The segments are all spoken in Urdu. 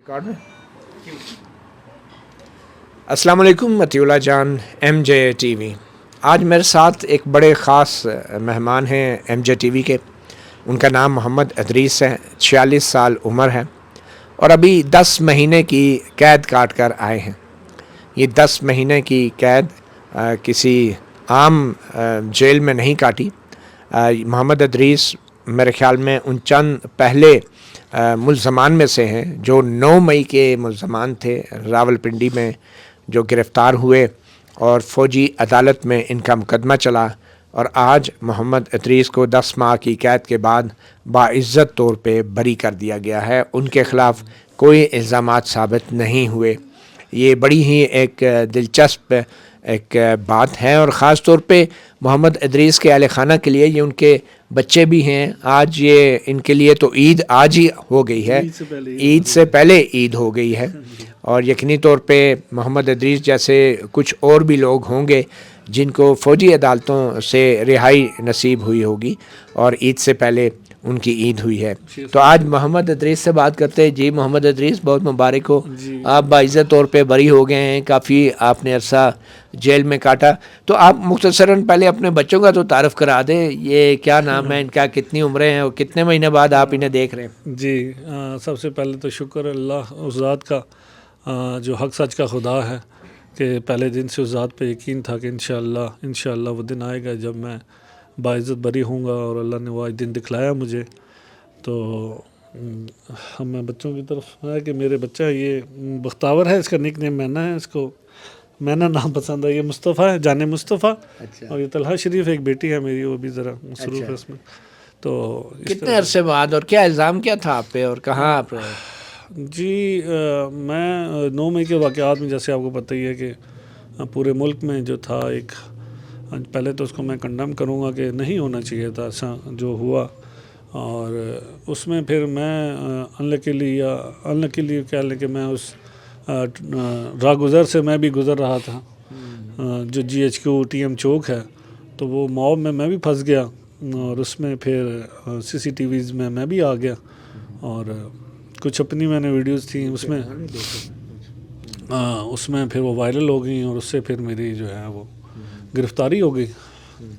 ریکارڈ میں السلام علیکم مطیع جان ایم جے ٹی وی. آج میرے ساتھ ایک بڑے خاص مہمان ہیں ایم جے ٹی وی کے. ان کا نام محمد ادریس ہے. 46 سال عمر ہے اور ابھی 10 مہینے کی قید کاٹ کر آئے ہیں. یہ 10 مہینے کی قید کسی عام جیل میں نہیں کاٹی. محمد ادریس میرے خیال میں ان چند پہلے ملزمان میں سے ہیں جو 9 مئی کے ملزمان تھے راولپنڈی میں، جو گرفتار ہوئے اور فوجی عدالت میں ان کا مقدمہ چلا، اور آج محمد ادریس کو 10 ماہ کی قید کے بعد باعزت طور پہ بری کر دیا گیا ہے. ان کے خلاف کوئی الزامات ثابت نہیں ہوئے. یہ بڑی ہی ایک دلچسپ ایک بات ہے، اور خاص طور پہ محمد ادریس کے اہل خانہ کے لیے. یہ ان کے بچے بھی ہیں. آج یہ ان کے لیے تو عید آج ہی ہو گئی ہے، عید سے پہلے عید ہو گئی ہے. اور یقینی طور پہ محمد ادریس جیسے کچھ اور بھی لوگ ہوں گے جن کو فوجی عدالتوں سے رہائی نصیب ہوئی ہوگی، اور عید سے پہلے ان کی عید ہوئی ہے. تو آج محمد ادریس سے بات کرتے ہیں. جی محمد ادریس، بہت مبارک ہو. آپ باعزت طور پہ بری ہو گئے ہیں. کافی آپ نے عرصہ جیل میں کاٹا. تو آپ مختصراً پہلے اپنے بچوں کا تو تعارف کرا دیں. یہ کیا نام ہے ان کا، کتنی عمریں ہیں اور کتنے مہینے بعد آپ انہیں دیکھ رہے ہیں؟ جی سب سے پہلے تو شکر اللہ اس ذات کا جو حق سچ کا خدا ہے، کہ پہلے دن سے اس ذات پہ یقین تھا کہ انشاءاللہ وہ دن آئے گا جب میں باعزت بری ہوں گا، اور اللہ نے وہ آج دن دکھلایا مجھے. تو میں بچوں کی طرف ہے کہ میرے بچہ یہ بختاور ہے، اس کا نک نیم مینا ہے. اس کو مینا نام پسند ہے. یہ مصطفیٰ ہے، جان مصطفیٰ. اور یہ طلحہ شریف ایک بیٹی ہے میری، وہ بھی ذرا مصروف ہے اس میں. تو کتنے عرصے بعد، اور کیا الزام کیا تھا آپ پہ اور کہاں آپ رہے؟ جی میں 9 مئی کے واقعات میں، جیسے آپ کو پتہ ہی ہے کہ پورے ملک میں جو تھا ایک، پہلے تو اس کو میں کنڈم کروں گا کہ نہیں ہونا چاہیے تھا ایسا جو ہوا. اور اس میں پھر میں انلکیلی کہہ لیں کہ میں اس راہ گزر سے میں بھی گزر رہا تھا، جو G H Q T M چوک ہے. تو وہ موب میں بھی پھنس گیا، اور اس میں پھر سی سی ٹی ویز میں بھی آ گیا. اور کچھ اپنی میں نے ویڈیوز تھیں اس میں پھر وہ وائرل ہو گئیں، اور اس سے پھر میری جو ہے وہ گرفتاری ہو گئی.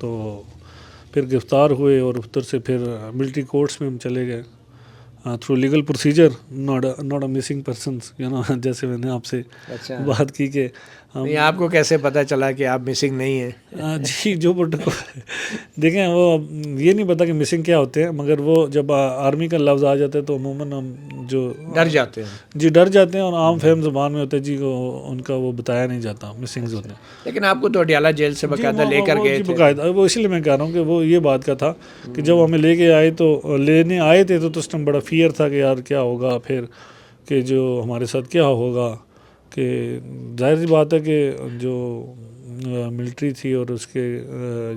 تو پھر گرفتار ہوئے، اور ادھر سے پھر ملٹری کورٹس میں ہم چلے گئے through legal procedure, not a missing persons, جیسے میں نے آپ سے بات کی کہ آپ کو کیسے پتہ چلا کہ آپ مسنگ نہیں ہیں؟ جی جو دیکھیں، وہ یہ نہیں پتا کہ مسنگ کیا ہوتے ہیں، مگر وہ جب آرمی کا لفظ آ جاتا ہے تو عموماً ہم جو ڈر جاتے ہیں. جی ڈر جاتے ہیں، اور عام فہم زبان میں ہوتے ہیں جی ان کا وہ بتایا نہیں جاتا مسنگز ہوتے ہیں. لیکن آپ کو تو اڈیالہ جیل سے باقاعدہ لے کر گئے تھے. باقاعدہ وہ اسی لیے میں کہہ رہا ہوں کہ وہ یہ بات کا تھا کہ جب ہمیں لینے آئے تھے تو اس ٹائم بڑا فیئر تھا کہ یار کیا ہوگا پھر، کہ جو ہمارے ساتھ کیا ہوگا. کہ ظاہر سی بات ہے کہ جو ملٹری تھی اور اس کے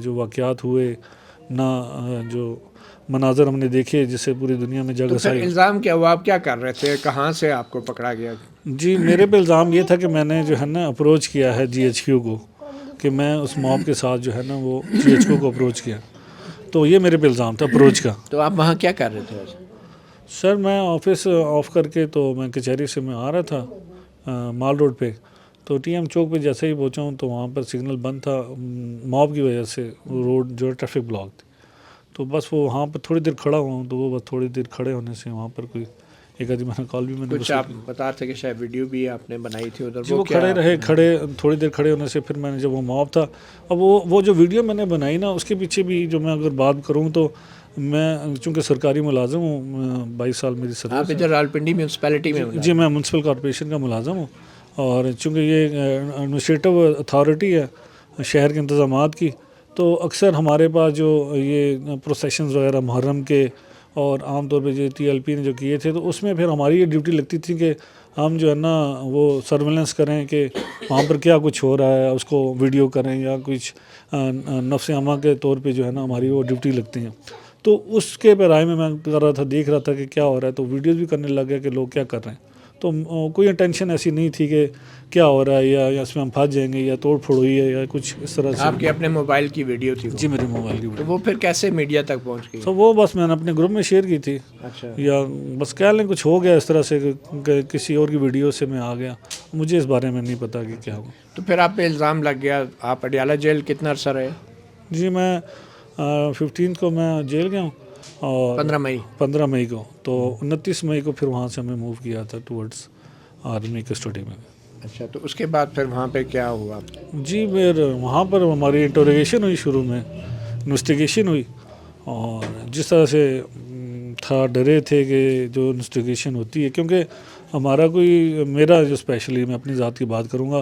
جو واقعات ہوئے، نہ جو مناظر ہم نے دیکھے جس سے پوری دنیا میں جگ ہنسائی. الزام کیا ہوا؟ آپ کیا کر رہے تھے؟ کہاں سے آپ کو پکڑا گیا؟ جی میرے پہ الزام یہ تھا کہ میں نے جو ہے نا اپروچ کیا ہے جی ایچ کیو کو، کہ میں اس موب کے ساتھ جو ہے نا وہ جی ایچ کیو کو اپروچ کیا. تو یہ میرے پہ الزام تھا اپروچ کا. تو آپ وہاں کیا کر رہے تھے؟ سر میں آفس آف کر کے تو میں کچہری سے میں آ رہا تھا مال روڈ پہ. تو ٹی ایم چوک پہ جیسے ہی پہنچا ہوں تو وہاں پر سگنل بند تھا موب کی وجہ سے، روڈ جو ہے ٹریفک بلاک تھی. تو بس وہ وہاں پر تھوڑی دیر کھڑا ہوا ہوں. تو وہ بس تھوڑی دیر کھڑے ہونے سے وہاں پر کوئی ایک آدھی میں نے کال بھی میں نے کچھ آپ بتا رہے تھے کہ شاید ویڈیو بھی آپ نے بنائی تھی ادھر. وہ کھڑے تھوڑی دیر کھڑے ہونے سے پھر میں نے جب وہ موب تھا، اب وہ جو ویڈیو میں نے بنائی نا، اس کے پیچھے بھی جو میں اگر بات کروں تو میں چونکہ سرکاری ملازم ہوں، 22 سال میری سروس. آپ ادھر راولپنڈی میونسپیلٹی میں؟ جی میں میونسپل کارپوریشن کا ملازم ہوں، اور چونکہ یہ ایڈمنسٹریٹو اتھارٹی ہے شہر کے انتظامات کی. تو اکثر ہمارے پاس جو یہ پروسیشنز وغیرہ محرم کے اور عام طور پہ جو ٹی ایل پی نے جو کیے تھے، تو اس میں پھر ہماری یہ ڈیوٹی لگتی تھی کہ ہم جو ہے نا وہ سرویلنس کریں کہ وہاں پر کیا کچھ ہو رہا ہے، اس کو ویڈیو کریں، یا کچھ نفس عامہ کے طور پہ جو ہے نا ہماری وہ ڈیوٹی لگتی ہیں. تو اس کے پیرائے میں کر رہا تھا، دیکھ رہا تھا کہ کیا ہو رہا ہے. تو ویڈیوز بھی کرنے لگ گیا کہ لوگ کیا کر رہے ہیں. تو کوئی ٹینشن ایسی نہیں تھی کہ کیا ہو رہا ہے یا اس میں ہم پھنس جائیں گے یا توڑ پھوڑ ہوئی ہے یا کچھ اس طرح سے. آپ کے اپنے موبائل کی ویڈیو تھی وہ؟ جی میرے موبائل کی تو ویڈیو. وہ پھر کیسے میڈیا تک پہنچ گئی؟ تو وہ بس میں نے اپنے گروپ میں شیئر کی تھی. اچھا. یا بس کہہ لیں کچھ ہو گیا اس طرح سے کہ کسی اور کی ویڈیو سے میں آ گیا. مجھے اس بارے میں نہیں پتا کہ کیا ہوا. تو پھر آپ پہ الزام لگ گیا. آپ اڈیالہ جیل کتنا عرصہ رہے؟ جی میں 15 کو میں جیل گیا ہوں اور 15 مئی کو. تو 29 مئی کو پھر وہاں سے ہمیں موو کیا تھا ٹورڈز آرمی کسٹڈی میں. اچھا. تو اس کے بعد پھر وہاں پہ کیا ہوا؟ جی پھر وہاں پر ہماری انٹروگیشن ہوئی. شروع میں انویسٹیگیشن ہوئی اور جس طرح سے تھا ڈرے تھے کہ جو انویسٹیگیشن ہوتی ہے, کیونکہ ہمارا کوئی میرا جو اسپیشلی میں اپنی ذات کی بات کروں گا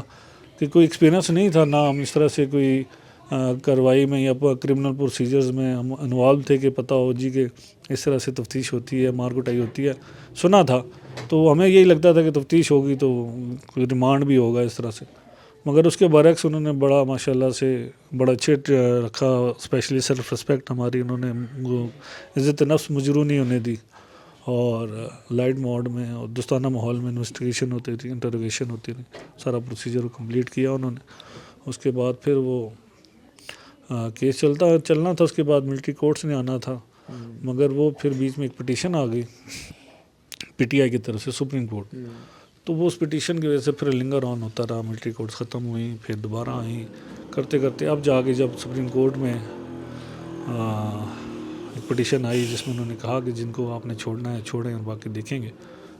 کہ کوئی ایکسپیرینس نہیں تھا, نہ ہم اس طرح سے کوئی کارروائی میں یا کرمنل پروسیجرز میں ہم انوالو تھے کہ پتہ ہو جی کہ اس طرح سے تفتیش ہوتی ہے, مار کٹائی ہوتی ہے. سنا تھا تو ہمیں یہی لگتا تھا کہ تفتیش ہوگی تو کوئی ریمانڈ بھی ہوگا اس طرح سے, مگر اس کے برعکس انہوں نے بڑا ماشاءاللہ سے بڑا اچھے رکھا. اسپیشلی سیلف رسپیکٹ ہماری انہوں نے عزت نفس مجروح نہیں ہونے دی اور لائٹ موڈ میں اور دوستانہ ماحول میں انویسٹیگیشن ہوتی تھی, انٹروگیشن ہوتی تھی. سارا پروسیجر کمپلیٹ کیا انہوں نے. اس کے بعد پھر وہ کیس چلنا تھا. اس کے بعد ملٹری کورٹس نے آنا تھا, مگر وہ پھر بیچ میں ایک پٹیشن آ گئی پی ٹی آئی کی طرف سے سپریم کورٹ. تو وہ اس پٹیشن کی وجہ سے پھر لنگر آن ہوتا رہا. ملٹری کورٹس ختم ہوئی, پھر دوبارہ آئیں, کرتے کرتے اب جا کے جب سپریم کورٹ میں ایک پٹیشن آئی جس میں انہوں نے کہا کہ جن کو آپ نے چھوڑنا ہے چھوڑیں اور باقی دیکھیں گے.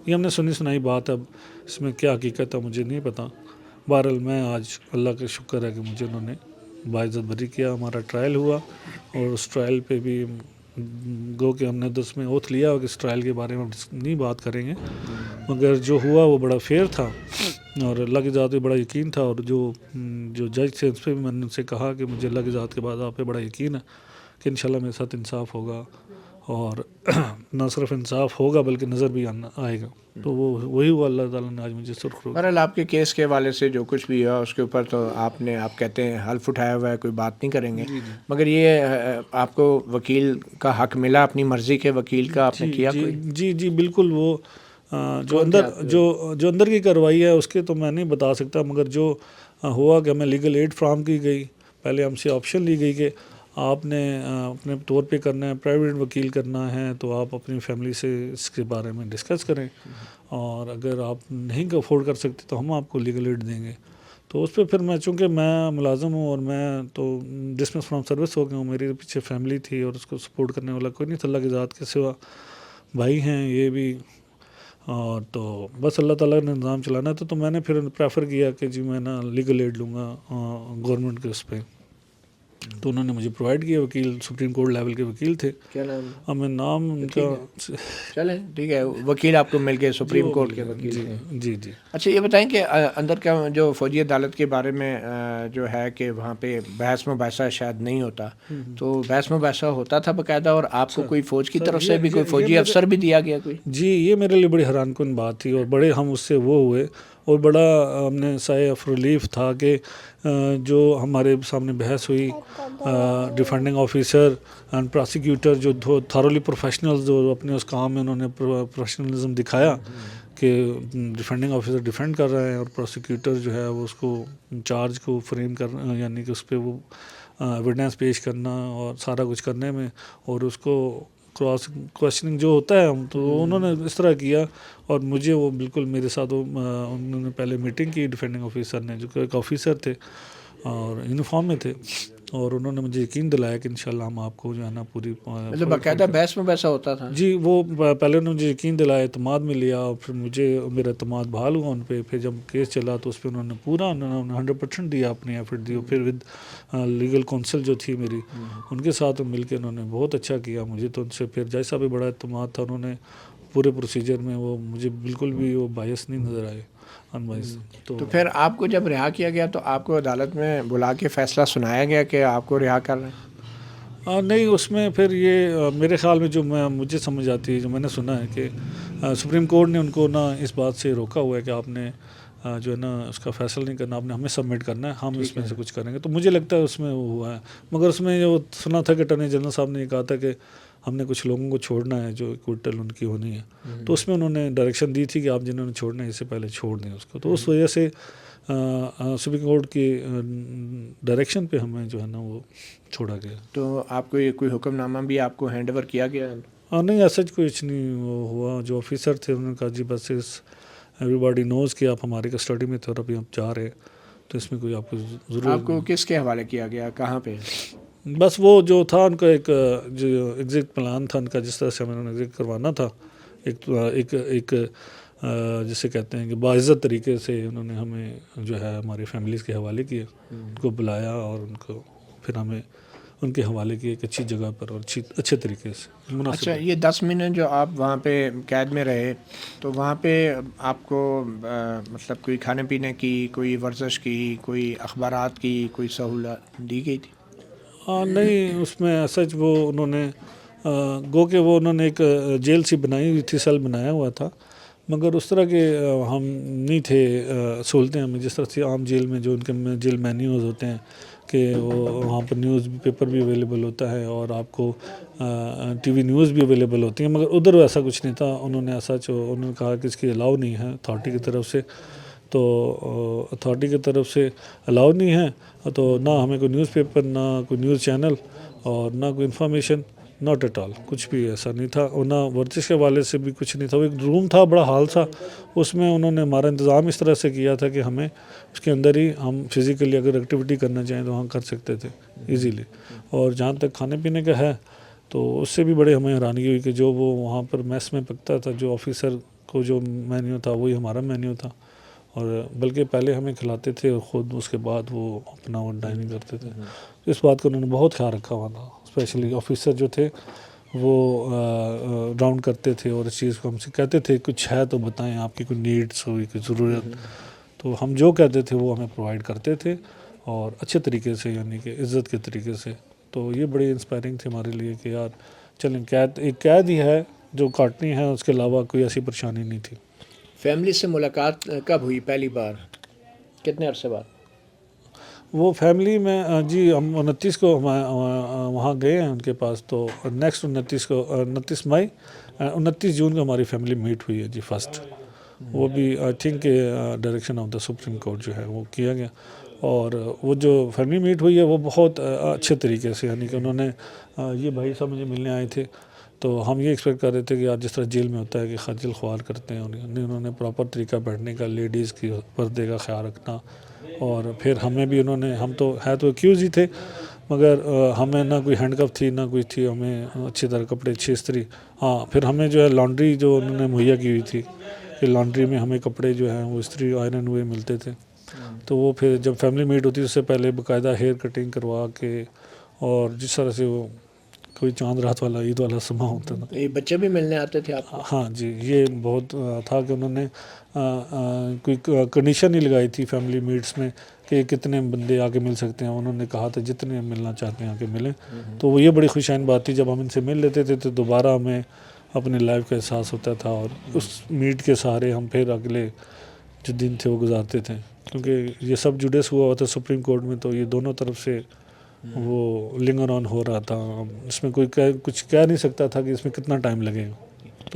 یہ ہم نے سنی سنائی بات, اب اس میں کیا حقیقت ہے مجھے نہیں پتا. بہرحال میں آج اللہ کا شکر ہے کہ مجھے انہوں نے باعزت بری کیا. ہمارا ٹرائل ہوا اور اس ٹرائل پہ بھی گو کہ ہم نے اس میں اوتھ لیا کہ اس ٹرائل کے بارے میں نہیں بات کریں گے, مگر جو ہوا وہ بڑا فیئر تھا اور اللہ کی ذات پہ بڑا یقین تھا. اور جو جج تھے اس پہ بھی میں نے ان سے کہا کہ مجھے اللہ کی ذات کے بعد آپ پہ بڑا یقین ہے کہ انشاءاللہ میرے ساتھ انصاف ہوگا اور نہ صرف انصاف ہوگا بلکہ نظر بھی آئے گا. تو وہ وہی ہوا. اللہ تعالیٰ نے آج مجھے سرخ رو. بہرحال آپ کے کیس کے حوالے سے جو کچھ بھی ہوا اس کے اوپر تو آپ کہتے ہیں حلف اٹھایا ہوا ہے, کوئی بات نہیں کریں گے. مگر یہ آپ کو وکیل کا حق ملا, اپنی مرضی کے وکیل کا آپ نے کیا کوئی؟ جی بالکل. وہ جو اندر کی کارروائی ہے اس کے تو میں نہیں بتا سکتا, مگر جو ہوا کہ ہمیں لیگل ایڈ فراہم کی گئی. پہلے ہم سے آپشن لی گئی کہ آپ نے اپنے طور پہ کرنا ہے, پرائیویٹ وکیل کرنا ہے تو آپ اپنی فیملی سے اس کے بارے میں ڈسکس کریں, اور اگر آپ نہیں افورڈ کر سکتے تو ہم آپ کو لیگل ایڈ دیں گے. تو اس پہ پھر میں چونکہ میں ملازم ہوں اور میں تو ڈسمس فرام سروس ہو گیا ہوں, میرے پیچھے فیملی تھی اور اس کو سپورٹ کرنے والا کوئی نہیں تھا. اللہ کی ذات کے سوا بھائی ہیں یہ بھی, اور تو بس اللہ تعالیٰ نے نظام چلانا تھا. تو میں نے پھر پریفر کیا کہ جی میں نا لیگل ایڈ لوں گا گورنمنٹ کے اس پہ. تو انہوں نے مجھے پرووائڈ کیا. وکیل سپریم کورٹ لیول کے وکیل تھے. کیا نام؟ ہمیں نام ان کا چلیں ٹھیک ہے, وکیل آپ کو مل گئے سپریم کورٹ کے وکیل. جی. اچھا یہ بتائیں کہ اندر کا جو فوجی عدالت کے بارے میں جو ہے کہ وہاں پہ بحث مباحثہ شاید نہیں ہوتا, تو بحث مباحثہ ہوتا تھا باقاعدہ, اور آپ کو کوئی فوج کی طرف سے بھی کوئی فوجی افسر بھی دیا گیا کوئی؟ جی یہ میرے لیے بڑی حیران کن بات تھی اور بڑے ہم اس سے وہ ہوئے اور بڑا ہم نے سائے آف ریلیف تھا کہ جو ہمارے سامنے بحث ہوئی ڈیفینڈنگ آفیسر اینڈ پراسیکیوٹر جو تھارولی پروفیشنلز جو اپنے اس کام میں انہوں نے پروفیشنلزم دکھایا کہ ڈیفینڈنگ آفیسر ڈیفینڈ کر رہے ہیں اور پروسیکیوٹر جو ہے وہ اس کو چارج کو فریم کرنا, یعنی کہ اس پہ وہ ایویڈنس پیش کرنا اور سارا کچھ کرنے میں, اور اس کو کراس کوشچننگ جو ہوتا ہے تو انہوں نے اس طرح کیا. اور مجھے وہ بالکل میرے ساتھ انہوں نے پہلے میٹنگ کی ڈیفینڈنگ آفیسر نے, جو کہ ایک آفیسر تھے اور یونیفارم میں تھے, اور انہوں نے مجھے یقین دلایا کہ انشاءاللہ ہم آپ کو جو ہے نا پوری مطلب باقاعدہ بحث میں ویسا ہوتا تھا. جی وہ پہلے انہوں نے مجھے یقین دلایا, اعتماد میں لیا, اور پھر مجھے میرا اعتماد بحال ہوا ان پہ. پھر جب کیس چلا تو اس پہ انہوں نے پورا 100% دیا, اپنی ایفرٹ دی. پھر ود لیگل کونسل جو تھی میری, ان کے ساتھ مل کے انہوں نے بہت اچھا کیا. مجھے تو ان سے پھر جیسا بھی بڑا اعتماد تھا, انہوں نے پورے پروسیجر میں وہ مجھے بالکل بھی وہ بائس نہیں نظر آئے. تو پھر آپ کو جب رہا کیا گیا تو آپ کو عدالت میں بلا کے فیصلہ سنایا گیا کہ آپ کو رہا کر رہے ہیں؟ نہیں, اس میں پھر یہ میرے خیال میں جو مجھے سمجھ آتی ہے, جو میں نے سنا ہے کہ سپریم کورٹ نے ان کو نا اس بات سے روکا ہوا ہے کہ آپ نے جو ہے نا اس کا فیصلہ نہیں کرنا, آپ نے ہمیں سبمٹ کرنا ہے, ہم اس میں سے کچھ کریں گے. تو مجھے لگتا ہے اس میں وہ ہوا ہے, مگر اس میں جو سنا تھا کہ اٹارنی جنرل صاحب نے یہ کہا تھا کہ ہم نے کچھ لوگوں کو چھوڑنا ہے جو کوئٹل ان کی ہونی ہے، تو اس میں انہوں نے ڈائریکشن دی تھی کہ آپ جنہوں نے چھوڑنا ہے اس سے پہلے چھوڑ دیں اس کو، تو اس وجہ سے سپریم کورٹ کی ڈائریکشن پہ ہمیں جو ہے نا وہ چھوڑا گیا۔ تو آپ کو یہ کوئی حکم نامہ بھی آپ کو ہینڈ اوور کیا گیا؟ نہیں ایسا کچھ نہیں وہ ہوا، جو آفیسر تھے انہوں نے کہا جی بس ایوری باڈی نوز کہ آپ ہماری کسٹڈی میں تھے اور ابھی آپ جا رہے ہیں، تو اس میں کوئی آپ کو ضرورت آپ کو کس کے حوالے کیا گیا، کہاں پہ؟ بس وہ جو تھا ان کا ایک جو ایگزٹ پلان تھا ان کا، جس طرح سے ہمیں ایگزٹ کروانا تھا، ایک جسے کہتے ہیں کہ باعزت طریقے سے انہوں نے ہمیں جو ہے ہماری فیملیز کے حوالے کیے، ان کو بلایا اور ان کو پھر ہمیں ان کے حوالے کیے ایک اچھی جگہ پر اور اچھے طریقے سے مناسب۔ اچھا، یہ 10 منٹ جو آپ وہاں پہ قید میں رہے تو وہاں پہ آپ کو مطلب کوئی کھانے پینے کی، کوئی ورزش کی، کوئی اخبارات کی کوئی سہولت دی گئی تھی؟ نہیں اس میں سچ وہ انہوں نے گو کہ وہ انہوں نے ایک جیل سی بنائی ہوئی تھی، سیل بنایا ہوا تھا، مگر اس طرح کے ہم نہیں تھے سہولتیں ہمیں جس طرح سے عام جیل میں جو ان کے جیل مینیوز ہوتے ہیں کہ وہ وہاں پر نیوز پیپر بھی اویلیبل ہوتا ہے اور آپ کو ٹی وی نیوز بھی اویلیبل ہوتی ہیں، مگر ادھر ایسا کچھ نہیں تھا۔ انہوں نے ایسا انہوں نے کہا کہ اس کی الاؤ نہیں ہے اتھارٹی کی طرف سے، تو اتھارٹی کی طرف سے الاؤ نہیں ہے، تو نہ ہمیں کوئی نیوز پیپر، نہ کوئی نیوز چینل اور نہ کوئی انفارمیشن، ناٹ ایٹ آل، کچھ بھی ایسا نہیں تھا، اور نہ ورزش کے حوالے سے بھی کچھ نہیں تھا۔ وہ ایک روم تھا، بڑا ہال تھا، اس میں انہوں نے ہمارا انتظام اس طرح سے کیا تھا کہ ہمیں اس کے اندر ہی ہم فزیکلی اگر ایکٹیویٹی کرنا چاہیں تو وہاں کر سکتے تھے ایزیلی۔ اور جہاں تک کھانے پینے کا ہے تو اس سے بھی بڑے ہمیں حیرانی ہوئی کہ جو وہ وہاں پر میس میں پکتا تھا، جو آفیسر کو جو مینیو تھا وہی ہمارا مینیو تھا، اور بلکہ پہلے ہمیں کھلاتے تھے اور خود اس کے بعد وہ اپنا وہ ڈائننگ کرتے تھے۔ اس بات کا انہوں نے بہت خیال رکھا ہوا تھا، اسپیشلی آفیسر جو تھے وہ راؤنڈ کرتے تھے اور اس چیز کو ہم سے کہتے تھے کچھ ہے تو بتائیں، آپ کی کوئی نیڈس ہوئی، کوئی ضرورت، تو ہم جو کہتے تھے وہ ہمیں پرووائڈ کرتے تھے اور اچھے طریقے سے، یعنی کہ عزت کے طریقے سے۔ تو یہ بڑی انسپائرنگ تھی ہمارے لیے کہ یار چلیں ایک قید ہی ہے جو کاٹنی ہے، اس کے علاوہ کوئی ایسی پریشانی نہیں تھی۔ فیملی سے ملاقات کب ہوئی پہلی بار، کتنے عرصے بعد؟ وہ فیملی میں جی ہم 29 کو وہاں گئے ہیں ان کے پاس، تو نیکسٹ 29 مئی 29 جون کو ہماری فیملی میٹ ہوئی ہے جی فرسٹ، وہ بھی I think direction of the supreme court جو ہے وہ کیا گیا، اور وہ جو فیملی میٹ ہوئی ہے وہ بہت اچھے طریقے سے، یعنی کہ انہوں نے یہ بھائی صاحب مجھے ملنے آئے تھے، تو ہم یہ ایکسپیکٹ کر رہے تھے کہ جس طرح جیل میں ہوتا ہے کہ خجل خوار کرتے ہیں، انہوں نے پراپر طریقہ بیٹھنے کا، لیڈیز کی پردے کا خیال رکھنا، اور پھر ہمیں بھی انہوں نے، ہم تو ایکیوز ہی تھے، مگر ہمیں نہ کوئی ہینڈ کف تھی نہ کوئی تھی، ہمیں اچھی طرح کپڑے اچھی استری، ہاں پھر ہمیں جو ہے لانڈری جو انہوں نے مہیا کی ہوئی تھی کہ لانڈری میں ہمیں کپڑے جو ہیں وہ استری آئرن ہوئے ملتے تھے، تو وہ پھر جب فیملی میٹ ہوتی ہے اس سے پہلے باقاعدہ ہیئر کٹنگ کروا کے، اور جس طرح سے وہ کوئی چاند رات والا عید والا سما ہوتا تھا۔ یہ بچے بھی ملنے آتے تھے آپ کو؟ ہاں جی، یہ بہت تھا کہ انہوں نے کوئی کنڈیشن نہیں لگائی تھی فیملی میٹس میں کہ کتنے بندے آ کے مل سکتے ہیں، انہوں نے کہا تھا جتنے ملنا چاہتے ہیں آ کے ملیں، تو وہ یہ بڑی خوشائن بات تھی، جب ہم ان سے مل لیتے تھے تو دوبارہ ہمیں اپنی لائف کا احساس ہوتا تھا، اور اس میٹ کے سہارے ہم پھر اگلے جو دن تھے وہ گزارتے تھے، کیونکہ یہ سب جوڈیس ہوا ہوا تھا سپریم کورٹ میں، تو یہ دونوں طرف سے وہ لنگر آن ہو رہا تھا، اس میں کوئی کچھ کہہ نہیں سکتا تھا کہ اس میں کتنا ٹائم لگے گا۔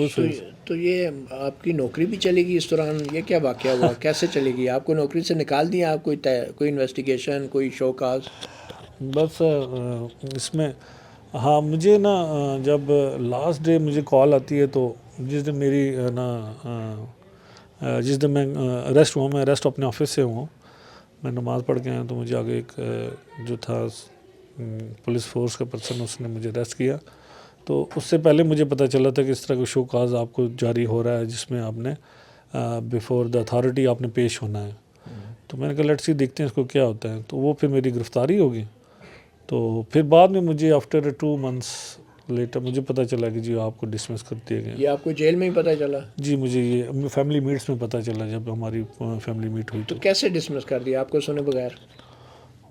تو یہ آپ کی نوکری بھی چلے گی اس دوران، یہ کیا واقعہ ہوا، کیسے چلے گی؟ آپ کو نوکری سے نکال دیا آپ؟ کوئی انویسٹیگیشن، کوئی شو کاز؟ بس اس میں ہاں مجھے نا جب لاسٹ ڈے مجھے کال آتی ہے، تو جس دن میری نا جس دن میں اریسٹ ہوا، میں اریسٹ اپنے آفس سے ہوں، میں نماز پڑھ کے آیا تو مجھے آگے ایک جو تھا پولیس فورس کا پرسن، اس نے مجھے اریسٹ کیا، تو اس سے پہلے مجھے پتہ چلا تھا کہ اس طرح کا شو کاز آپ کو جاری ہو رہا ہے جس میں آپ نے بیفور دا اتھارٹی آپ نے پیش ہونا ہے، تو میں نے کہا لیٹس سی دیکھتے ہیں اس کو کیا ہوتا ہے، تو وہ پھر میری گرفتاری ہوگی، تو پھر بعد میں مجھے آفٹر 2 months لیٹر مجھے پتہ چلا کہ جی آپ کو ڈسمس کر دیا گیا۔ یہ آپ کو جیل میں ہی پتہ چلا؟ جی مجھے یہ فیملی میٹس میں پتہ چلا، جب ہماری فیملی میٹ ہوئی تو کیسے ڈسمس کر دیا آپ کو سنے بغیر؟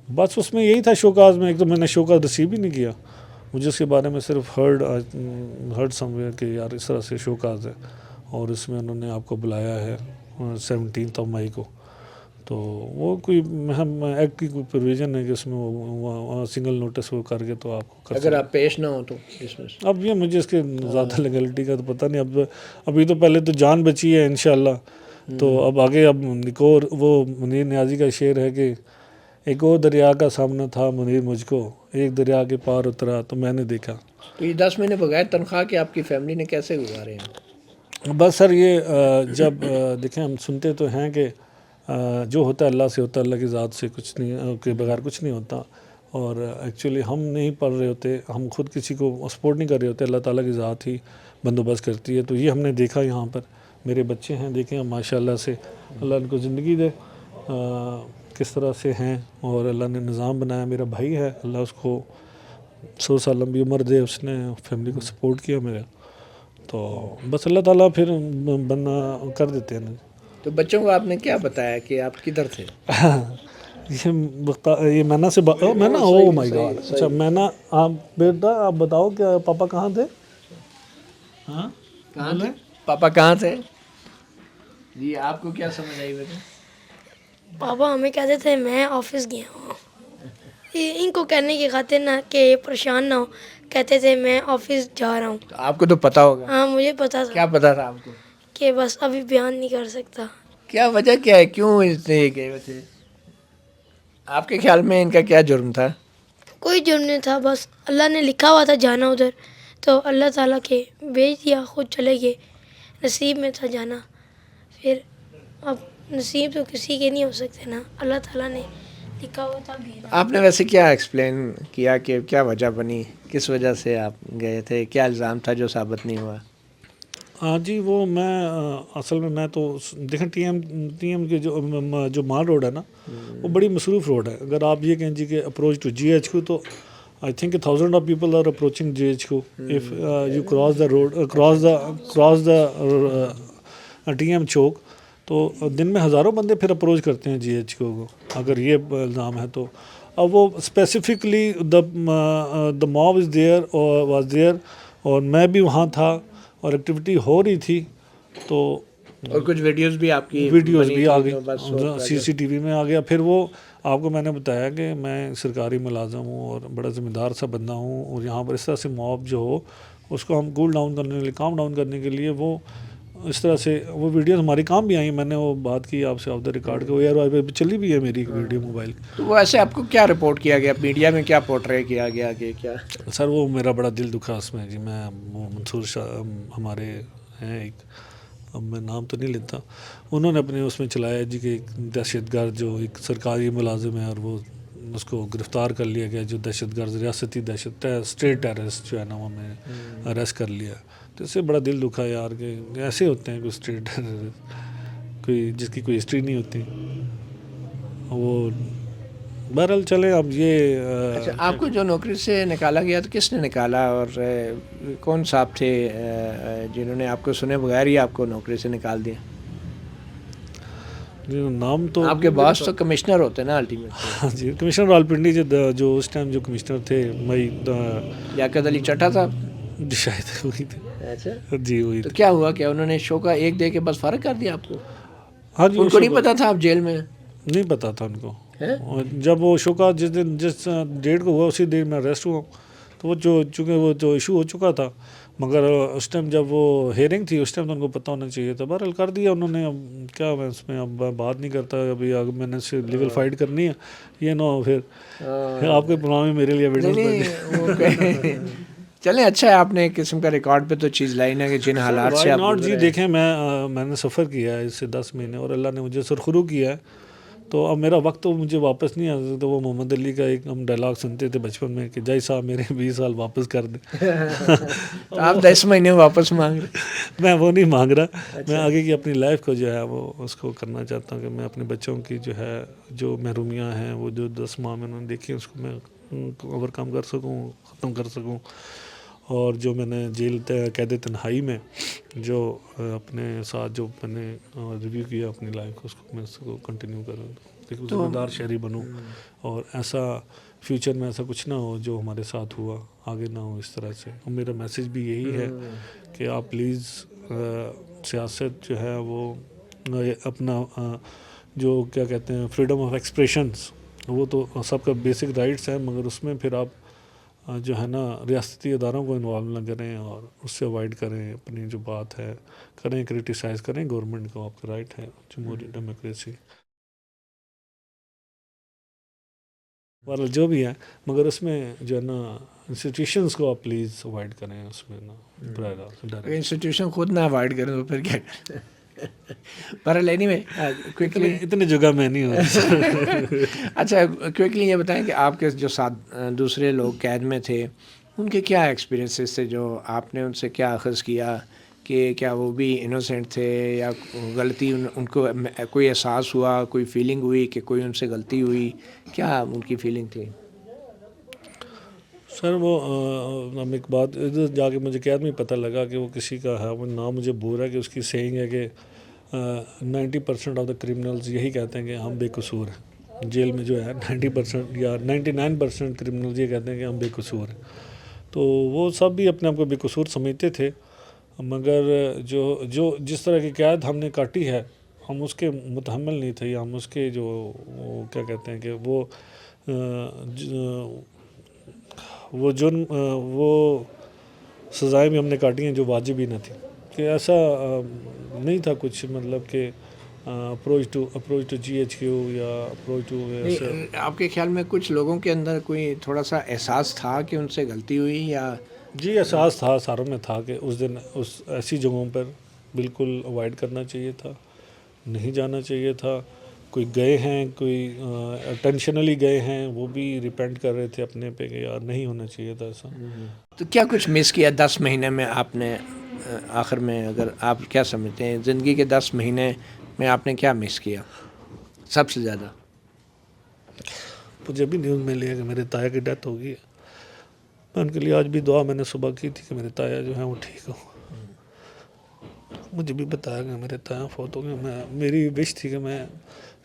بس اس میں یہی تھا شو کاز میں، ایک تو میں نے شو کاز ریسیو ہی نہیں کیا، مجھے اس کے بارے میں صرف ہرڈ سم ویئر کہ یار اس طرح سے شو کاز ہے، اور اس میں انہوں نے آپ کو بلایا ہے 17 مئی کو، تو وہ کوئی ہم ایکٹ کی کوئی پروویژن ہے کہ اس میں وہ سنگل نوٹس وہ کر کے تو آپ کو کر اگر آپ پیش نہ ہو تو ڈسمس. اب یہ مجھے اس کے زیادہ لیگلٹی کا تو پتہ نہیں. ابھی تو پہلے تو جان بچی ہے انشاءاللہ. تو اب آگے اب ایک اور وہ منیر نیازی کا شعر ہے کہ ایک اور دریا کا سامنا تھا منیر مجھ کو، ایک دریا کے پار اترا تو میں نے دیکھا. تو یہ 10 مہینے بغیر تنخواہ کے آپ کی فیملی نے کیسے گزارے ہیں؟ بس سر یہ جب دیکھیں ہم سنتے تو ہیں کہ جو ہوتا ہے اللہ سے ہوتا ہے، اللہ کی ذات سے کچھ نہیں کے بغیر کچھ نہیں ہوتا. اور ایکچولی ہم نہیں پڑھ رہے ہوتے، ہم خود کسی کو سپورٹ نہیں کر رہے ہوتے، اللہ تعالیٰ کی ذات ہی بندوبست کرتی ہے. تو یہ ہم نے دیکھا یہاں پر. میرے بچے ہیں دیکھیں ماشاء اللہ سے، اللہ ان کو زندگی دے، کس طرح سے ہیں اور اللہ نے نظام بنایا. میرا بھائی ہے، اللہ اس کو 100 سال لمبی عمر دے، اس نے فیملی کو سپورٹ کیا میرا. تو بس اللہ تعالیٰ پھر بننا کر دیتے ہیں. تو بچوں کو آپ نے کیا بتایا کہ آپ کدھر تھے؟ یہ مینا سے مینا، او مائی گاڈ. اچھا مینا، آپ بیٹا آپ بتاؤ کہ پاپا کہاں تھے؟ ہاں کہاں تھے پاپا؟ کہاں تھے جی؟ آپ کو کیا سمجھ آئی بیٹا؟ پاپا ہمیں کہتے تھے میں آفس گیا ہوں. ان کو کہنے کی خاطر نہ کہ یہ پریشان نہ ہو، کہتے تھے میں آفس جا رہا ہوں. تو آپ کو تو پتا ہوگا. ہاں مجھے پتا تھا. کیا پتا تھا آپ کو؟ کہ بس ابھی بیان نہیں کر سکتا. کیا وجہ کیا ہے، کیوں اتنے یہ گئے تھے؟ آپ کے خیال میں ان کا کیا جرم تھا؟ کوئی جرم نہیں تھا، بس اللہ نے لکھا ہوا تھا جانا ادھر، تو اللہ تعالیٰ کے بھیج دیا، خود چلے گئے. نصیب میں تھا جانا. پھر اب نصیب تو کسی کے نہیں ہو سکتے نا، اللہ تعالیٰ نے لکھا ہوا تھا بھیجا. آپ نے ویسے کیا ایکسپلین کیا کہ کیا وجہ بنی، کس وجہ سے آپ گئے تھے، کیا الزام تھا جو ثابت نہیں ہوا؟ ہاں جی، وہ میں اصل میں تو دیکھیں ٹی ایم کے جو مال روڈ ہے نا، وہ بڑی مصروف روڈ ہے. اگر آپ یہ کہیں جی کہ approach to G H Q, تو I think 1000 of people are approaching G H Q. If you cross the road, cross the T M Chowk, تو دن میں ہزاروں بندے پھر اپروچ کرتے ہیں جی ایچ کیو کو، اگر یہ الزام ہے تو. اب وہ specifically the mob is there اور واز دیئر، اور میں بھی وہاں تھا اور ایکٹیویٹی ہو رہی تھی. تو اور کچھ ویڈیوز بھی آپ کی ویڈیوز بھی آ گئی، گئی سی سی ٹی وی میں آ گیا. پھر وہ آپ کو میں نے بتایا کہ میں سرکاری ملازم ہوں اور بڑا ذمہ دار سا بندہ ہوں، اور یہاں پر اس طرح سے موب جو ہو اس کو ہم کول ڈاؤن کرنے کے لیے، کام ڈاؤن کرنے کے لیے، وہ اس طرح سے وہ ویڈیوز ہماری کام بھی آئیں. میں نے وہ بات کی آپ سے آف دا ریکارڈ کے، وہ ایئر چلی بھی ہے میری ویڈیو موبائل. تو وہ ایسے آپ کو کیا رپورٹ کیا گیا میڈیا میں، کیا پورٹرے کیا گیا کہ کیا؟ سر وہ میرا بڑا دل دکھا اس میں جی. میں وہ منصور شاہ ہمارے ہیں ایک، اب میں نام تو نہیں لیتا، انہوں نے اپنے اس میں چلایا جی کہ ایک دہشت گرد جو ایک سرکاری ملازم ہے، اور وہ اس کو گرفتار کر لیا گیا، جو دہشت گرد ریاستی دہشت اسٹیٹ ٹیررسٹ جو ہے نا، وہ میں اریسٹ کر لیا. تو اس سے بڑا دل دکھا یار کہ ایسے ہوتے ہیں کوئی اسٹیٹ ٹیررسٹ، کوئی جس کی کوئی ہسٹری نہیں ہوتی. وہ بہرحال چلے. اب یہ اچھا، آپ کو جو نوکری سے نکالا گیا تو کس نے نکالا، اور کون صاحب تھے جنہوں نے آپ کو سنے بغیر ہی آپ کو نوکری سے نکال دیا؟ نام تو آپ کے باس تو کمشنر ہوتے ہیں نا الٹیمیٹ. ہاں جی، کمشنر راولپنڈی جو اس ٹائم جو کمشنر تھے لیاقت علی چٹھا صاحب شاید وہی تھے. اچھا جی وہی تو تھے. کیا ہوا، کیا انہوں نے شوکا ایک دے کے بس فارغ کر دیا آپ کو؟ ہاں جی، ان کو نہیں پتا تھا آپ جیل میں؟ نہیں پتا تھا ان کو. جب وہ شوکا جس ڈیٹ کو ہوا اسی ڈیٹ میں اریسٹ ہوا. تو وہ چونکہ وہ جو ایشو ہو چکا تھا، مگر اس ٹائم جب وہ ہیئرنگ تھی اس ٹائم تو ان کو پتہ ہونا چاہیے تھا. بہرحال کر دیا انہوں نے. اب کیا میں اس میں اب بات نہیں کرتا. ابھی میں نے سے لیگل فائٹ کرنی ہے، یہ نہ ہو پھر آپ کے پروگرام میں میرے لیے ایویڈنس. چلیں اچھا ہے، آپ نے ایک قسم کا ریکارڈ پہ تو چیز لائی نا کہ جن حالات سے آپ جی دیکھیں میں نے سفر کیا ہے اس سے 10 مہینے، اور اللہ نے مجھے سرخرو کیا ہے. تو اب میرا وقت تو مجھے واپس نہیں آ سکتا. وہ محمد علی کا ایک ہم ڈائلاگ سنتے تھے بچپن میں کہ جائی صاحب میرے 20 سال واپس کر دیں. آپ 10 مہینے واپس مانگ رہے؟ میں وہ نہیں مانگ رہا. میں آگے کی اپنی لائف کو جو ہے وہ اس کو کرنا چاہتا ہوں کہ میں اپنے بچوں کی جو ہے جو محرومیاں ہیں، وہ جو 10 ماہ میں انہوں نے دیکھی، اس کو میں اوور کم کر سکوں، ختم کر سکوں. اور جو میں نے جیل قید تنہائی میں جو اپنے ساتھ جو میں نے ریویو کیا اپنی لائف کو، اس کو میں اس کو کنٹینیو کروں، ایک ذمہ دار شہری بنوں، اور ایسا فیوچر میں ایسا کچھ نہ ہو جو ہمارے ساتھ ہوا آگے نہ ہو اس طرح سے. اور میرا میسیج بھی یہی ہے کہ آپ پلیز سیاست جو ہے وہ اپنا جو کیا کہتے ہیں فریڈم آف ایکسپریشنس، وہ تو سب کا بیسک رائٹس ہیں، مگر اس میں پھر آپ جو ہے نا ریاستی اداروں کو انوالو نہ کریں اور اس سے اوائڈ کریں، اپنی جو بات ہے کریں، کرٹیسائز کریں گورنمنٹ کو، آپ کا رائٹ ہے، جمہوری ڈیموکریسی جو بھی ہے، مگر اس میں جو ہے نا انسٹیٹیوشنس کو آپ پلیز اوائڈ کریں اس میں نا براہ راست ڈائریکٹ۔ انسٹیٹیوشن خود نہ اوائڈ کریں تو پھر کیا کریں؟ پر اینی وے کوئکلی اتنے جگہ میں نہیں ہوں۔ اچھا کوئکلی یہ بتائیں کہ آپ کے جو ساتھ دوسرے لوگ قید میں تھے ان کے کیا ایکسپیرینسز تھے، جو آپ نے ان سے کیا اخذ کیا کہ کیا وہ بھی انوسینٹ تھے یا غلطی ان کو کوئی احساس ہوا، کوئی فیلنگ ہوئی کہ کوئی ان سے غلطی ہوئی، کیا ان کی فیلنگ تھی؟ سر وہ ہم ایک بات ادھر جا کے مجھے قید میں پتہ لگا کہ وہ کسی کا ہے، وہ نام مجھے بول رہا ہے کہ اس کی سینگ ہے کہ 90% آف دا کرمنلز یہی کہتے ہیں کہ ہم بے قصور ہیں، جیل میں جو ہے 90% یا 99% کرمنلز یہ کہتے ہیں کہ ہم بے قصور ہیں، تو وہ سب بھی اپنے آپ کو بے قصور سمجھتے تھے، مگر جو جس طرح کی قید ہم نے کاٹی ہے ہم اس کے متحمل نہیں تھے، یا ہم اس کے جو کیا کہتے ہیں کہ وہ جرم وہ سزائیں بھی ہم نے کاٹی ہیں جو واجب ہی نہ تھی، کہ ایسا نہیں تھا کچھ، مطلب کہ approach to G H Q یا اپروچ ٹو آپ کے خیال میں کچھ لوگوں کے اندر کوئی تھوڑا سا احساس تھا کہ ان سے غلطی ہوئی یا؟ جی احساس تھا، ساروں میں تھا کہ اس دن اس ایسی جگہوں پر بالکل اوائڈ کرنا چاہیے تھا، نہیں جانا چاہیے تھا، کوئی گئے ہیں، کوئی ٹینشنلی گئے ہیں، وہ بھی ریپینٹ کر رہے تھے اپنے پہ کہ یار نہیں ہونا چاہیے تھا ایسا۔ تو کیا کچھ مس کیا 10 مہینے میں آپ نے؟ آخر میں اگر آپ کیا سمجھتے ہیں زندگی کے 10 مہینے میں آپ نے کیا مس کیا سب سے زیادہ؟ مجھے بھی نیوز ملی ہے کہ میرے تایا کی ڈیتھ ہو گئی ہے، میں ان کے لیے آج بھی دعا میں نے صبح کی تھی کہ میرے تایا جو ہیں وہ ٹھیک ہو، مجھے بھی بتایا کہ میرے تایا فوت ہو گئے، میری وش تھی کہ میں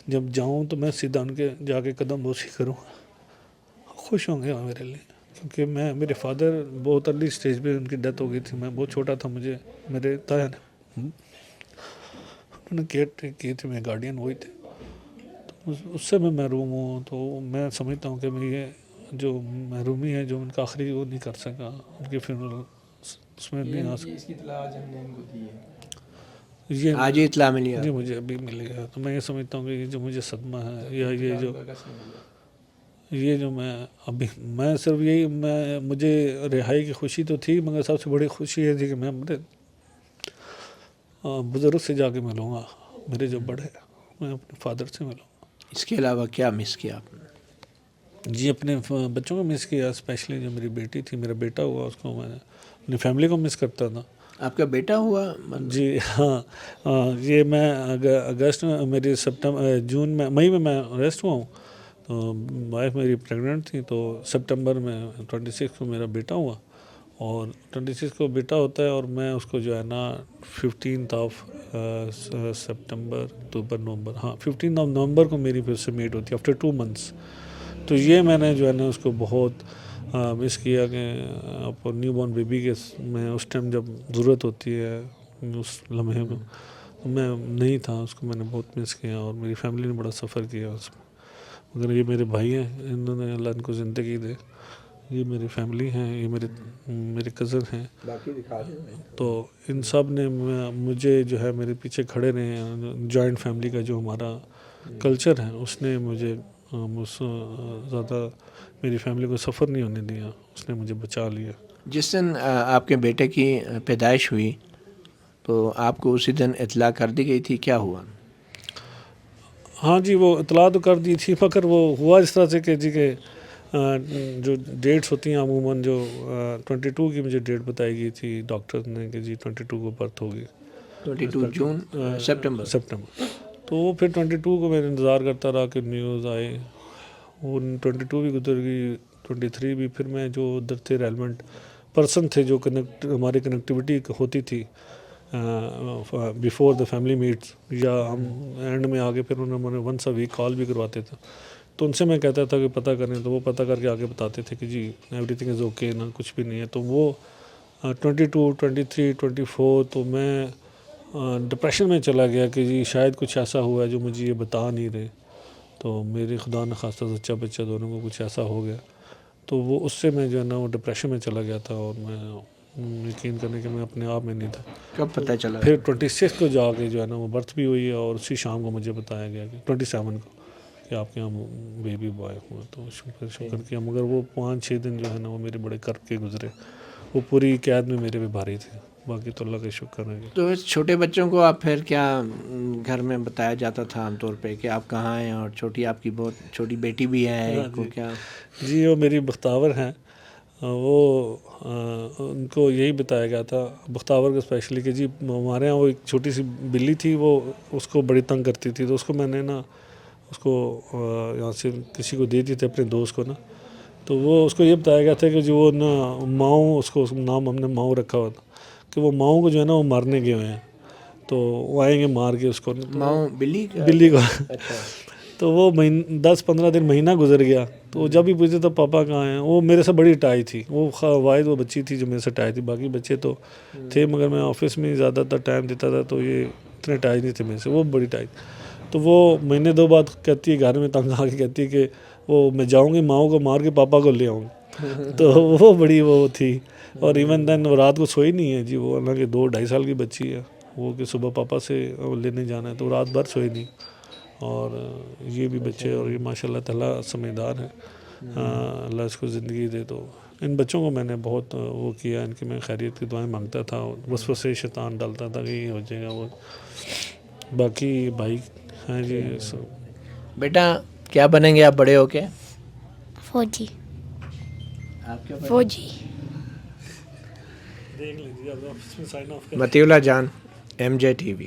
جب جاؤں تو میں سیدھا ان کے جا کے قدم بوسی کروں، خوش ہوں گے میرے لیے، کیونکہ میرے فادر بہت ارلی سٹیج پہ ان کی ڈیتھ ہو گئی تھی، میں بہت چھوٹا تھا، مجھے میرے تایا نے انہوں نے کیئر ٹیک کی تھی، میں گارڈین وہی تھے، تو اس سے میں محروم ہوں، تو میں سمجھتا ہوں کہ میں یہ جو محرومی ہے جو ان کا آخری وہ نہیں کر سکا، ان کے فیونرل اس میں نہیں آ سکا۔ اس کی اطلاع آج ہم نے ان کو دی ہے، یہ آج ہی اطلاع ملی ہے؟ جی مجھے ابھی ملی ہے، تو میں یہ سمجھتا ہوں کہ یہ جو مجھے صدمہ ہے یا یہ جو میں ابھی میں صرف یہی مجھے رہائی کی خوشی تو تھی، مگر سب سے بڑی خوشی یہ تھی کہ میں اپنے بزرگ سے جا کے ملوں گا، میرے جو بڑے میں اپنے فادر سے ملوں گا۔ اس کے علاوہ کیا مس کیا آپ نے؟ جی اپنے بچوں کو مس کیا، اسپیشلی جو میری بیٹی تھی، میرا بیٹا ہوا، اس کو میں اپنی فیملی کو مس کرتا تھا۔ آپ کا بیٹا ہوا؟ جی ہاں، یہ میں اگست میں میری جون میں مئی میں اریسٹ ہوا ہوں، تو وائف میری پریگننٹ تھی، تو سپٹمبر میں 26 کو میرا بیٹا ہوا، اور 26 کو بیٹا ہوتا ہے، اور میں اس کو جو ہے نا 15 سپٹمبر اکتوبر نومبر 15 نومبر کو میری پھر سے میٹ ہوتی ہے آفٹر 2 months، تو یہ میں نے جو ہے نا اس کو بہت مس کیا کہ آپ نیو بورن بیبی کے میں اس ٹائم جب ضرورت ہوتی ہے اس لمحے میں میں نہیں تھا، اس کو میں نے بہت مس کیا، اور میری فیملی نے بڑا سفر کیا اس میں، مگر یہ میرے بھائی ہیں، انہوں نے اللہ ان کو زندگی دے، یہ میری فیملی ہیں، یہ میرے کزن ہیں، تو ان سب نے مجھے جو ہے میرے پیچھے کھڑے رہے ہیں، جوائنٹ فیملی کا جو ہمارا کلچر ہے اس نے مجھے زیادہ میری فیملی کو سفر نہیں ہونے دیا، اس نے مجھے بچا لیا۔ جس دن آپ کے بیٹے کی پیدائش ہوئی تو آپ کو اسی دن اطلاع کر دی گئی تھی، کیا ہوا؟ ہاں جی وہ اطلاع تو کر دی تھی، مگر وہ ہوا اس طرح سے کہ جی کہ جو ڈیٹس ہوتی ہیں عموماً جو 22 کی مجھے ڈیٹ بتائی گئی تھی ڈاکٹر نے کہ جی 22 کو برتھ ہوگی، 22 جون سپٹمبر، تو وہ پھر 22 کو میں انتظار کرتا رہا کہ نیوز آئے، وہ 22 بھی گزر گئی، 23 بھی، پھر میں جو ادھر تھے ریلیونٹ پرسن تھے جو ہماری کنیکٹیوٹی ہوتی تھی بیفور دا فیملی میٹس، یا ہم اینڈ میں آگے پھر انہوں نے ونس اے ویک کال بھی کرواتے تھے، تو ان سے میں کہتا تھا کہ پتہ کریں، تو وہ پتہ کر کے آگے بتاتے تھے کہ جی ایوری تھنگ از اوکے، نہ کچھ بھی نہیں ہے، تو وہ 22 23 24 تو میں ڈپریشن میں چلا گیا کہ جی شاید کچھ ایسا ہوا ہے جو مجھے یہ بتا نہیں رہے، تو میری خدا نخواستہ سچا بچہ دونوں کو کچھ ایسا ہو گیا، تو وہ اس سے میں جو ہے نا وہ ڈپریشن میں چلا گیا تھا، اور میں یقین کرنے کہ میں اپنے آپ میں نہیں تھا. کب پتہ چلا؟ پھر 26 کو جا کے جو ہے نا وہ برتھ بھی ہوئی ہے، اور اسی شام کو مجھے بتایا گیا کہ 27 کو کہ آپ کے یہاں بیبی بوائے ہوا. تو شکر کیا، مگر وہ 5-6 دن جو ہے نا وہ میرے بڑے کرب کے گزرے، وہ پوری قید میں میرے پہ بھاری تھے. باقی تو اللہ کا شکر ہے. تو چھوٹے بچوں کو آپ پھر کیا گھر میں بتایا جاتا تھا عام طور پہ کہ آپ کہاں ہیں؟ اور چھوٹی آپ کی بہت چھوٹی بیٹی بھی ہے کو کیا؟ جی وہ میری بختاور ہیں، وہ ان کو یہی بتایا گیا تھا، بختاور کو اسپیشلی، کہ جی ہمارے یہاں وہ ایک چھوٹی سی بلی تھی، وہ اس کو بڑی تنگ کرتی تھی، تو اس کو میں نے نا اس کو یہاں سے کسی کو دے دی تھی، اپنے دوست کو نا. تو وہ اس کو یہ بتایا گیا تھا کہ جو وہ نا ماؤں، اس کو نام ہم نے ماؤں رکھا ہوا تھا، کہ وہ ماؤں کو جو ہے نا وہ مارنے گئے ہوئے ہیں، تو وہ آئیں گے مار کے اس کو. ماؤں بلی کو. تو وہ 10-15 دن مہینہ گزر گیا، تو وہ جب بھی پوچھتے تو پاپا کہاں ہیں. وہ میرے سے بڑی ٹائی تھی، وہ واحد وہ بچی تھی جو میرے سے ٹائی تھی، باقی بچے تو تھے مگر میں آفس میں زیادہ تر ٹائم دیتا تھا، تو یہ اتنے ٹائی نہیں تھے میرے سے، وہ بڑی ٹائی. تو وہ مہینے 2 بعد کہتی ہے، گھر میں تنگ آ کے کہتی ہے کہ وہ میں جاؤں گی ماؤں کو مار کے پاپا کو لے آؤں گی. تو وہ بڑی وہ تھی. اور ایون دین وہ رات کو سوئی نہیں ہے جی، وہ حالانکہ 2-2.5 سال کی بچی ہے، وہ کہ صبح پاپا سے لینے جانا ہے، تو رات بھر سوئی نہیں. اور یہ بھی بچے، اور یہ ماشاء اللہ تعالیٰ سمجھدار ہیں، اللہ اس کو زندگی دے. تو ان بچوں کو میں نے بہت وہ کیا، ان کی میں خیریت کی دعائیں مانگتا تھا، وسوسے شیطان ڈالتا تھا کہ یہ ہو جائے گا وہ. باقی بھائی ہیں جی. بیٹا کیا بنیں گے آپ بڑے ہو کے؟ فوجی. آپ کیا فوجی. دیکھ لیجیے اب آپ اس میں sign off Matiullah Jan, MJ TV.